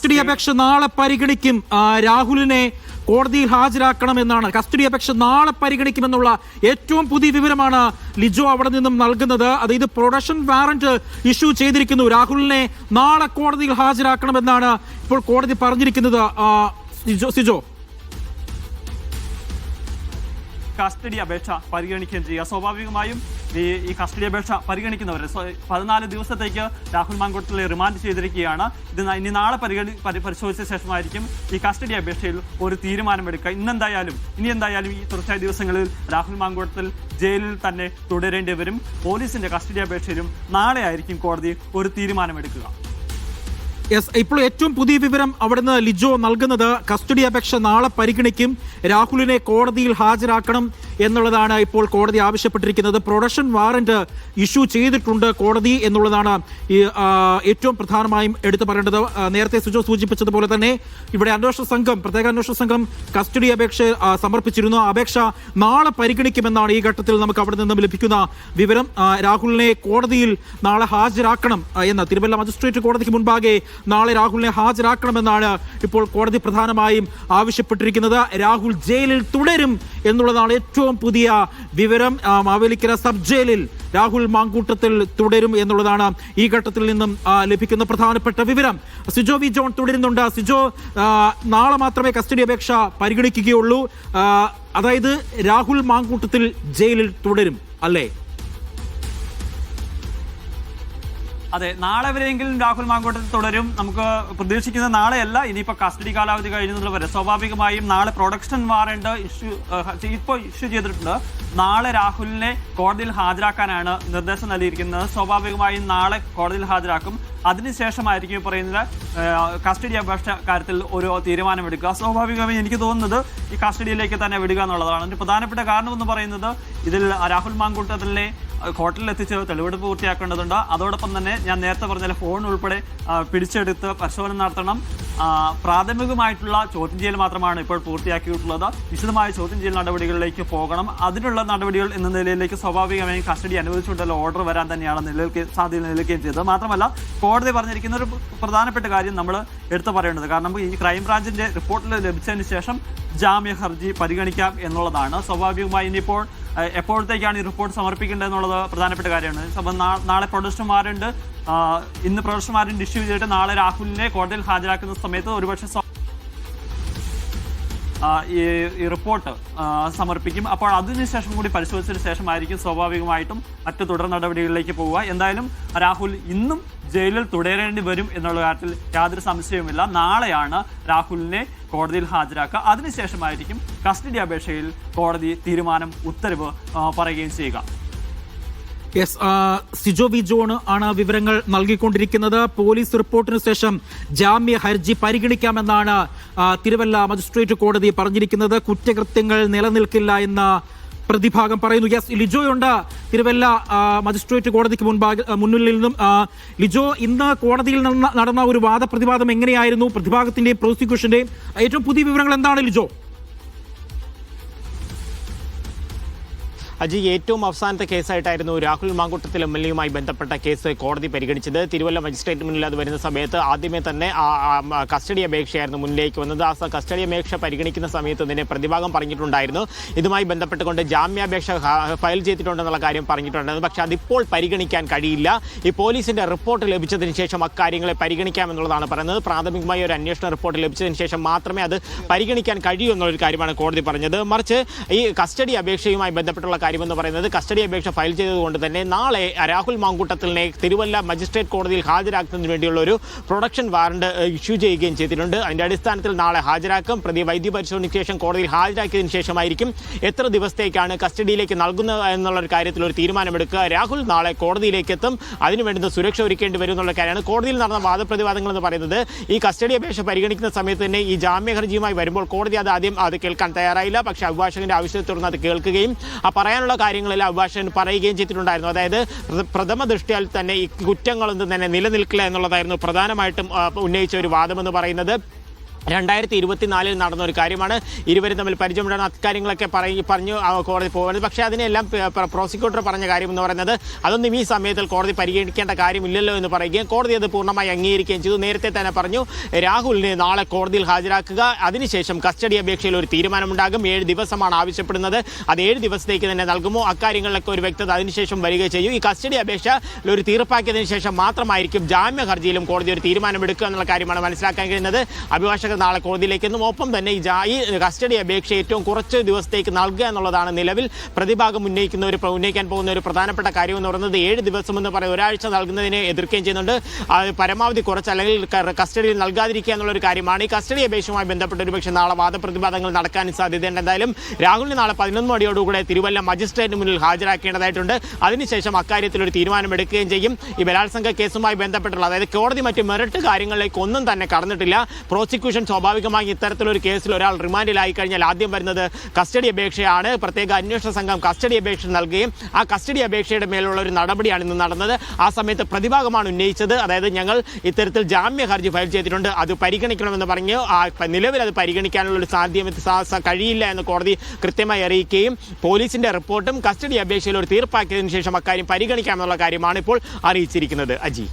Custody അപേക്ഷ നാളെ പരിഗണിക്കും. രാഹുലിനെ കോടതിയിൽ ഹാജരാക്കണമെന്നാണ്. കസ്റ്റഡി അപേക്ഷ നാളെ പരിഗണിക്കുമെന്നുള്ള ഏറ്റവും പുതിയ വിവരമാണ് ലിജോ അവിടെ നിന്നും നൽകുന്നത്. അതായത് പ്രൊഡക്ഷൻ വാറന്റ് ഇഷ്യൂ ചെയ്തിരിക്കുന്നു. രാഹുലിനെ നാളെ കോടതിയിൽ ഹാജരാക്കണമെന്നാണ് ഇപ്പോൾ കോടതി പറഞ്ഞിരിക്കുന്നത്. സിജോ, കസ്റ്റഡി അപേക്ഷ പരിഗണിക്കുകയും ചെയ്യുക. സ്വാഭാവികമായും ഈ കസ്റ്റഡി അപേക്ഷ പരിഗണിക്കുന്നവരെ 14 ദിവസത്തേക്ക് രാഹുൽ മാങ്കൂട്ടത്തിലെ റിമാൻഡ് ചെയ്തിരിക്കുകയാണ്. ഇത് ഇനി നാളെ പരിശോധിച്ച ശേഷമായിരിക്കും ഈ കസ്റ്റഡി അപേക്ഷയിൽ ഒരു തീരുമാനമെടുക്കുക. ഇനി എന്തായാലും ഈ തുടർച്ചയായ ദിവസങ്ങളിൽ രാഹുൽ മാങ്കൂട്ടത്തിൽ ജയിലിൽ തന്നെ തുടരേണ്ടി വരും. പോലീസിന്റെ കസ്റ്റഡി അപേക്ഷയിലും നാളെ ആയിരിക്കും കോടതി ഒരു തീരുമാനമെടുക്കുക. ഇപ്പോൾ ഏറ്റവും പുതിയ വിവരം അവിടുന്ന് ലിജോ നൽകുന്നത് കസ്റ്റഡി അപേക്ഷ നാളെ പരിഗണിക്കും, രാഹുലിനെ കോടതിയിൽ ഹാജരാക്കണം എന്നുള്ളതാണ് ഇപ്പോൾ കോടതി ആവശ്യപ്പെട്ടിരിക്കുന്നത്. പ്രൊഡക്ഷൻ വാറന്റ് ഇഷ്യൂ ചെയ്തിട്ടുണ്ട് കോടതി എന്നുള്ളതാണ് ഏറ്റവും പ്രധാനമായും എടുത്തു പറയേണ്ടത്. നേരത്തെ സിജോ സൂചിപ്പിച്ചതുപോലെ തന്നെ ഇവിടെ പ്രത്യേക അന്വേഷണ സംഘം കസ്റ്റഡി അപേക്ഷ സമർപ്പിച്ചിരുന്നു. അപേക്ഷ നാളെ പരിഗണിക്കുമെന്നാണ് ഈ ഘട്ടത്തിൽ നമുക്ക് അവിടെ നിന്നും ലഭിക്കുന്ന വിവരം. രാഹുലിനെ കോടതിയിൽ നാളെ ഹാജരാക്കണം എന്ന് തിരുവല്ല മജിസ്ട്രേറ്റ് കോടതിക്ക് മുൻപാകെ നാളെ രാഹുലിനെ ഹാജരാക്കണമെന്നാണ് ഇപ്പോൾ കോടതി പ്രധാനമായും ആവശ്യപ്പെട്ടിരിക്കുന്നത്. രാഹുൽ ജയിലിൽ തുടരും എന്നുള്ളതാണ് ഏറ്റവും പുതിയ വിവരം. മാവേലിക്കര സബ് ജയിലിൽ രാഹുൽ മാങ്കൂട്ടത്തിൽ തുടരും എന്നുള്ളതാണ് ഈ ഘട്ടത്തിൽ നിന്നും ലഭിക്കുന്ന പ്രധാനപ്പെട്ട വിവരം. സിജോ വി ജോൺ തുടരുന്നുണ്ട്. സിജോ, നാളെ മാത്രമേ കസ്റ്റഡി അപേക്ഷ പരിഗണിക്കുകയുള്ളൂ. അതായത് രാഹുൽ മാങ്കൂട്ടത്തിൽ ജയിലിൽ തുടരും അല്ലേ? അതെ, നാളെ വരെയെങ്കിലും രാഹുൽ മാങ്കൂട്ടത്തിൽ തുടരും. നമുക്ക് പ്രതീക്ഷിക്കുന്നത് നാളെയല്ല, ഇനിയിപ്പോൾ കസ്റ്റഡി കാലാവധി കഴിയുന്നത് വരെ. സ്വാഭാവികമായും നാളെ പ്രൊഡക്ഷൻ വാറന്റ് ഇപ്പോൾ ഇഷ്യൂ ചെയ്തിട്ടുണ്ട്. നാളെ രാഹുലിനെ കോടതിയിൽ ഹാജരാക്കാനാണ് നിർദ്ദേശം നൽകിയിരിക്കുന്നത്. സ്വാഭാവികമായും നാളെ കോടതിയിൽ ഹാജരാക്കും. അതിനുശേഷമായിരിക്കും പറയുന്നത് കസ്റ്റഡി അപേക്ഷ കാര്യത്തിൽ ഒരു തീരുമാനമെടുക്കുക. സ്വാഭാവികമായും എനിക്ക് തോന്നുന്നത് ഈ കസ്റ്റഡിയിലേക്ക് തന്നെ വിടുക എന്നുള്ളതാണ്. ഒരു പ്രധാനപ്പെട്ട കാരണമെന്ന് പറയുന്നത് ഇതിൽ രാഹുൽ മാങ്കൂട്ടത്തിലെ കോർട്ടിൽ എത്തിച്ച് തെളിവെടുപ്പ് പൂർത്തിയാക്കേണ്ടതുണ്ട്. അതോടൊപ്പം തന്നെ ഞാൻ നേരത്തെ പറഞ്ഞ ഫോൺ ഉൾപ്പെടെ പിടിച്ചെടുത്ത് പരിശോധന നടത്തണം. പ്രാഥമികമായിട്ടുള്ള ചോദ്യം ചെയ്യൽ മാത്രമാണ് ഇപ്പോൾ പൂർത്തിയാക്കിയിട്ടുള്ളത്. വിശദമായ ചോദ്യം ചെയ്യൽ നടപടികളിലേക്ക് പോകണം. അതിനുള്ള നടപടികൾ എന്ന നിലയിലേക്ക് സ്വാഭാവികമായും കസ്റ്റഡി അനുവദിച്ചുകൊണ്ടുള്ള ഓർഡർ വരാൻ തന്നെയാണ് സാധ്യത നിലനിൽക്കുകയും ചെയ്തത്. മാത്രമല്ല കോടതി പറഞ്ഞിരിക്കുന്ന ഒരു പ്രധാനപ്പെട്ട കാര്യം നമ്മൾ എടുത്തു പറയേണ്ടത്, കാരണം ഈ ക്രൈംബ്രാഞ്ചിന്റെ റിപ്പോർട്ടിൽ ലഭിച്ചതിന് ശേഷം ജാമ്യ ഹർജി പരിഗണിക്കാം എന്നുള്ളതാണ്. സ്വാഭാവികമായി ഇനിയിപ്പോൾ എപ്പോഴത്തേക്കാണ് ഈ റിപ്പോർട്ട് സമർപ്പിക്കേണ്ടത് എന്നുള്ളത് പ്രധാനപ്പെട്ട കാര്യമാണ്. അപ്പം നാളെ പ്രൊഡക്ഷൻ വാറന്റ് ഇന്ന് പ്രൊഡക്ഷൻ വാറന്റ് ഇഷ്യൂ ചെയ്തിട്ട് നാളെ രാഹുലിനെ കോടതിയിൽ ഹാജരാക്കുന്ന സമയത്ത് ഒരുപക്ഷെ ഈ റിപ്പോർട്ട് സമർപ്പിക്കും. അപ്പോൾ അതിനുശേഷം കൂടി പരിശോധിച്ചതിന് ശേഷമായിരിക്കും സ്വാഭാവികമായിട്ടും മറ്റു തുടർ നടപടികളിലേക്ക് പോവുക. എന്തായാലും രാഹുൽ ഇന്നും ജയിലിൽ തുടരേണ്ടി വരും എന്നുള്ള കാര്യത്തിൽ യാതൊരു സംശയവുമില്ല. നാളെയാണ് രാഹുലിനെ കോടതിയിൽ ഹാജരാക്കുക. അതിനുശേഷമായിരിക്കും കസ്റ്റഡി അപേക്ഷയിൽ കോടതി ഉത്തരവ് പറയുകയും ചെയ്യുക. സിജോ വി ജോൺ ആണ് വിവരങ്ങൾ നൽകിക്കൊണ്ടിരിക്കുന്നത്. പോലീസ് റിപ്പോർട്ടിന് ശേഷം ജാമ്യ ഹർജി പരിഗണിക്കാമെന്നാണ് തിരുവല്ല മജിസ്ട്രേറ്റ് കോടതി പറഞ്ഞിരിക്കുന്നത്. കുറ്റകൃത്യങ്ങൾ നിലനിൽക്കില്ല എന്ന പ്രതിഭാഗം പറയുന്നു. ലിജോയുണ്ട് തിരുവല്ല മജിസ്ട്രേറ്റ് കോടതിക്ക് മുന്നിൽ നിന്നും. ലിജോ, ഇന്ന് കോടതിയിൽ നടന്ന ഒരു വാദപ്രതിവാദം എങ്ങനെയായിരുന്നു? പ്രതിഭാഗത്തിന്റെയും പ്രോസിക്യൂഷന്റെയും ഏറ്റവും പുതിയ വിവരങ്ങൾ എന്താണ് ലിജോ? അജി, ഏറ്റവും അവസാനത്തെ കേസായിട്ടായിരുന്നു രാഹുൽ മാങ്കൂട്ടത്തിൽ MLA-യുമായി ബന്ധപ്പെട്ട കേസ് കോടതി പരിഗണിച്ചത്. തിരുവല്ല മജിസ്ട്രേറ്റ് മുന്നിൽ അത് വരുന്ന സമയത്ത് ആദ്യമേ തന്നെ കസ്റ്റഡി അപേക്ഷയായിരുന്നു മുന്നിലേക്ക് വന്നത്. ആ കസ്റ്റഡി അപേക്ഷ പരിഗണിക്കുന്ന സമയത്ത് തന്നെ പ്രതിഭാഗം പറഞ്ഞിട്ടുണ്ടായിരുന്നു ഇതുമായി ബന്ധപ്പെട്ടുകൊണ്ട് ജാമ്യാപേക്ഷ ഫയൽ ചെയ്തിട്ടുണ്ടെന്നുള്ള കാര്യം പറഞ്ഞിട്ടുണ്ടായിരുന്നു. പക്ഷേ അതിപ്പോൾ പരിഗണിക്കാൻ കഴിയില്ല. ഈ പോലീസിന്റെ റിപ്പോർട്ട് ലഭിച്ചതിന് ശേഷം അക്കാര്യങ്ങളെ പരിഗണിക്കാമെന്നുള്ളതാണ് പറയുന്നത്. പ്രാഥമികമായി ഒരു അന്വേഷണ റിപ്പോർട്ട് ലഭിച്ചതിന് ശേഷം മാത്രമേ അത് പരിഗണിക്കാൻ കഴിയൂ എന്നുള്ളൊരു കാര്യമാണ് കോടതി പറഞ്ഞത്. മറിച്ച് ഈ കസ്റ്റഡി അപേക്ഷയുമായി ബന്ധപ്പെട്ടുള്ള കാര്യമെന്ന് പറയുന്നത് കസ്റ്റഡി അപേക്ഷ ഫയൽ ചെയ്തതുകൊണ്ട് തന്നെ നാളെ രാഹുൽ മാങ്കൂട്ടത്തിലിനെ തിരുവല്ല മജിസ്ട്രേറ്റ് കോടതിയിൽ ഹാജരാക്കുന്നതിന് വേണ്ടിയുള്ള ഒരു പ്രൊഡക്ഷൻ വാറന്റ് ഇഷ്യൂ ചെയ്യുകയും ചെയ്തിട്ടുണ്ട്. അതിന്റെ അടിസ്ഥാനത്തിൽ നാളെ ഹാജരാക്കും. പ്രതി വൈദ്യപരിശോധനയ്ക്ക് ശേഷം കോടതിയിൽ ഹാജരാക്കിയതിനു ശേഷമായിരിക്കും എത്ര ദിവസത്തേക്കാണ് കസ്റ്റഡിയിലേക്ക് നൽകുന്നത് എന്നുള്ള കാര്യത്തിൽ ഒരു തീരുമാനമെടുക്കുക. രാഹുൽ നാളെ കോടതിയിലേക്ക് എത്തും. അതിനുവേണ്ടുന്ന സുരക്ഷ ഒരുക്കേണ്ടി വരും എന്നുള്ള കാര്യമാണ്. കോടതിയിൽ നടന്ന വാദപ്രതിവാദങ്ങൾ എന്ന് പറയുന്നത് ഈ കസ്റ്റഡി അപേക്ഷ പരിഗണിക്കുന്ന സമയത്ത് തന്നെ ഈ ജാമ്യ ഹർജിയുമായി വരുമ്പോൾ കോടതി ആദ്യം കേൾക്കാൻ തയ്യാറായില്ല. പക്ഷേ അഭിഭാഷകന്റെ ആവശ്യത്തെ തുടർന്ന് അത് കേൾക്കുകയും പറയാനുള്ള കാര്യങ്ങളെല്ലാം അഭിഭാഷകൻ പറയുകയും ചെയ്തിട്ടുണ്ടായിരുന്നു. അതായത് പ്രഥമ ദൃഷ്ടിയാൽ തന്നെ ഈ കുറ്റങ്ങളൊന്നും തന്നെ നിലനിൽക്കില്ല എന്നുള്ളതായിരുന്നു പ്രധാനമായിട്ടും ഉന്നയിച്ച ഒരു വാദമെന്ന് പറയുന്നത്. 2024 നടന്ന ഒരു കാര്യമാണ്. ഇരുവരും തമ്മിൽ പരിചയമുണ്ടാകുന്ന അക്കാര്യങ്ങളൊക്കെ പറഞ്ഞു കോടതി പോകുന്നത്. പക്ഷേ അതിനെല്ലാം പ്രോസിക്യൂട്ടർ പറഞ്ഞ കാര്യം എന്ന് പറയുന്നത് അതൊന്നും ഈ സമയത്തിൽ കോടതി പരിഗണിക്കേണ്ട കാര്യമില്ലല്ലോ എന്ന് പറയുകയും കോടതി അത് പൂർണ്ണമായി അംഗീകരിക്കുകയും ചെയ്തു. നേരത്തെ തന്നെ പറഞ്ഞു രാഹുലിനെ നാളെ കോടതിയിൽ ഹാജരാക്കുക, അതിനുശേഷം കസ്റ്റഡി അപേക്ഷയിൽ ഒരു തീരുമാനമുണ്ടാകും. 7 ദിവസമാണ് ആവശ്യപ്പെടുന്നത്, അത് 7 ദിവസത്തേക്ക് തന്നെ നൽകുമോ, അക്കാര്യങ്ങളിലൊക്കെ ഒരു വ്യക്തത അതിനുശേഷം വരിക ചെയ്യും. ഈ കസ്റ്റഡി അപേക്ഷ ഒരു തീർപ്പാക്കിയതിനു ശേഷം മാത്രമായിരിക്കും ജാമ്യ ഹർജിയിലും കോടതി ഒരു തീരുമാനമെടുക്കുക എന്നുള്ള കാര്യമാണ് മനസ്സിലാക്കാൻ കഴിയുന്നത്. അഭിഭാഷകർ നാളെ കോടതിയിലേക്ക് എന്നും ഒപ്പം തന്നെ ഈ കസ്റ്റഡി അപേക്ഷ ഏറ്റവും കുറച്ച് ദിവസത്തേക്ക് നൽകുക എന്നുള്ളതാണ് നിലവിൽ പ്രതിഭാഗം ഉന്നയിക്കാൻ പോകുന്ന ഒരു പ്രധാനപ്പെട്ട കാര്യം എന്ന് പറയുന്നത്. 7 ദിവസം എന്ന് പറയുന്നത് ഒരാഴ്ച നൽകുന്നതിനെ എതിർക്കുകയും ചെയ്യുന്നുണ്ട്. പരമാവധി കുറച്ച് അല്ലെങ്കിൽ കസ്റ്റഡിയിൽ നൽകാതിരിക്കുക എന്നുള്ളൊരു കാര്യമാണ്. ഈ കസ്റ്റഡി അപേക്ഷയുമായി ബന്ധപ്പെട്ട് ഒരുപക്ഷെ നാളെ വാദപ്രതിവാദങ്ങൾ നടക്കാനും സാധ്യതയുണ്ട്. എന്തായാലും രാഹുലിന് നാളെ 11 മണിയോടുകൂടെ തിരുവല്ല മജിസ്ട്രേറ്റിന് മുന്നിൽ ഹാജരാക്കേണ്ടതായിട്ടുണ്ട്. അതിനുശേഷം അക്കാര്യത്തിൽ ഒരു തീരുമാനമെടുക്കുകയും ചെയ്യും. ഈ ബലാത്സംഗ കേസുമായി ബന്ധപ്പെട്ടുള്ള അതായത് കോടതി മറ്റ് മെറിറ്റ് കാര്യങ്ങളിലേക്ക് ഒന്നും തന്നെ കടന്നിട്ടില്ല. പ്രോസിക്യൂഷൻ സ്വാഭാവികമായി ഇത്തരത്തിലൊരു കേസിൽ ഒരാൾ റിമാൻഡിലായി കഴിഞ്ഞാൽ ആദ്യം വരുന്നത് കസ്റ്റഡി അപേക്ഷയാണ്. പ്രത്യേക അന്വേഷണ സംഘം കസ്റ്റഡി അപേക്ഷ നൽകുകയും ആ കസ്റ്റഡി അപേക്ഷയുടെ മേലുള്ള ഒരു നടപടിയാണ് ഇന്ന് നടന്നത്. ആ സമയത്ത് പ്രതിഭാഗമാണ് ഉന്നയിച്ചത്, അതായത് ഞങ്ങൾ ഇത്തരത്തിൽ ജാമ്യ ഹർജി ഫയൽ ചെയ്തിട്ടുണ്ട്, അത് പരിഗണിക്കണമെന്ന് പറഞ്ഞു. നിലവിൽ അത് പരിഗണിക്കാനുള്ള ഒരു കഴിയില്ല എന്ന് കോടതി കൃത്യമായി അറിയിക്കുകയും പോലീസിന്റെ റിപ്പോർട്ടും കസ്റ്റഡി അപേക്ഷയിൽ ഒരു തീർപ്പാക്കിയതിനു ശേഷം അക്കാര്യം പരിഗണിക്കാമെന്നുള്ള കാര്യമാണ് ഇപ്പോൾ അറിയിച്ചിരിക്കുന്നത്. അജി.